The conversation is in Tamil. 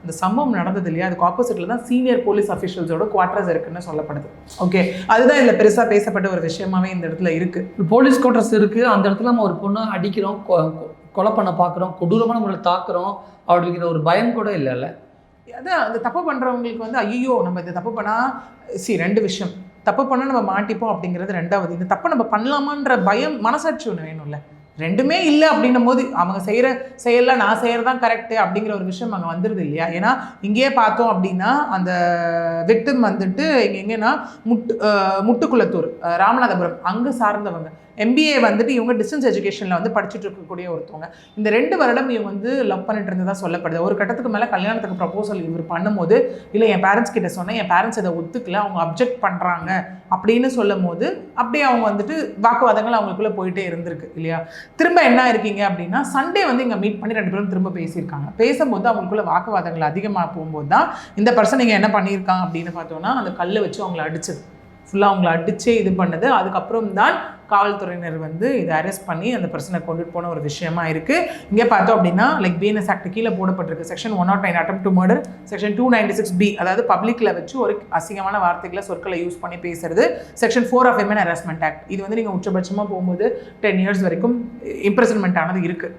இந்த சம்பவம் நடந்தது இல்லையா, அதுக்கு ஆப்போசிட்ல தான் சீனியர் போலீஸ் அஃபிஷியல்ஸோட குவார்டர்ஸ் இருக்குன்னு சொல்லப்படுது. ஓகே, அதுதான் இதில் பெருசாக பேசப்பட்ட ஒரு விஷயமாவே இந்த இடத்துல இருக்குது. போலீஸ் குவார்டர்ஸ் இருக்குது, அந்த இடத்துல நம்ம ஒரு பொண்ணை அடிக்கிறோம், கொலை பண்ண பார்க்குறோம், கொடூரமான முறையில் தாக்குறோம், அவர்களுக்கு ஒரு பயம் கூட இல்லைல்ல. அதான் அந்த தப்பு பண்ணுறவங்களுக்கு வந்து ஐயோ நம்ம இந்த தப்பு பண்ணால் ரெண்டு விஷயம், தப்பு பண்ணால் நம்ம மாட்டிப்போம் அப்படிங்கிறது ரெண்டாவது, இந்த தப்பை நம்ம பண்ணலாமான்ற பயம் மனசாட்சி ஒன்று வேணும்ல. ரெண்டுமே இல்லை அப்படின்னும் போது அவங்க செய்கிற செயலில் நான் செய்கிறதான் கரெக்டு அப்படிங்கிற ஒரு விஷயம் அங்கே வந்துடுது இல்லையா. ஏன்னா இங்கேயே பார்த்தோம் அப்படின்னா அந்த விக்டிம் வந்துட்டு எங்கன்னா முட்டுக்குளத்தூர் ராமநாதபுரம் அங்கே சார்ந்தவங்க, MBA வந்துட்டு இவங்க டிஸ்டன்ஸ் எஜுகேஷனில் வந்து படிச்சுட்டு இருக்கக்கூடிய ஒருத்தவங்க. இந்த 2 வருடம் இவங்க வந்து லவ் பண்ணிட்டு இருந்ததா சொல்லப்படுது. ஒரு கட்டத்துக்கு மேலே கல்யாணத்துக்கு ப்ரப்போசல் இவர் பண்ணும்போது இல்லை என் பேரண்ட்ஸ் கிட்ட சொன்னேன், என் பேரண்ட்ஸ் இதை ஒத்துக்கல, அவங்க அப்ஜெக்ட் பண்ணுறாங்க அப்படின்னு சொல்லும் போது அப்படியே அவங்க வந்துட்டு வாக்குவாதங்கள் அவங்களுக்குள்ளே போயிட்டே இருந்திருக்கு இல்லையா. திரும்ப என்ன இருக்கீங்க அப்படின்னா சண்டே வந்து இங்கே மீட் பண்ணி 2 பேரும் திரும்ப பேசியிருக்காங்க. பேசும்போது அவங்களுக்குள்ள வாக்குவாதங்கள் அதிகமாக போகும்போது தான் இந்த பர்சன் இங்கே என்ன பண்ணியிருக்காங்க அப்படின்னு பார்த்தோன்னா அந்த கல்லை வச்சு அவங்கள அடிச்சது, ஃபுல்லாக அவங்கள அடிச்சே இது பண்ணது. அதுக்கப்புறம் தான் காவல்துறையினர் வந்து இதை அரெஸ்ட் பண்ணி அந்த பர்சனை கொண்டுட்டு போன ஒரு விஷயமா இருக்குது. இங்கே பார்த்தோம் அப்படின்னா லைக் BNS ஆக்ட் கீழே போடப்பட்டிருக்கு section 109 attempt to murder, section 296B அதாவது பப்ளிக்கில் வச்சு ஒரு அசிங்கமான வார்த்தைகளை சொற்களை யூஸ் பண்ணி பேசுறது, section 4 of women harassment act இது வந்து நீங்கள் உச்சபட்சமாக போகும்போது 10 years வரைக்கும் இம்ப்ரெசன்மெண்ட் ஆனது இருக்குது.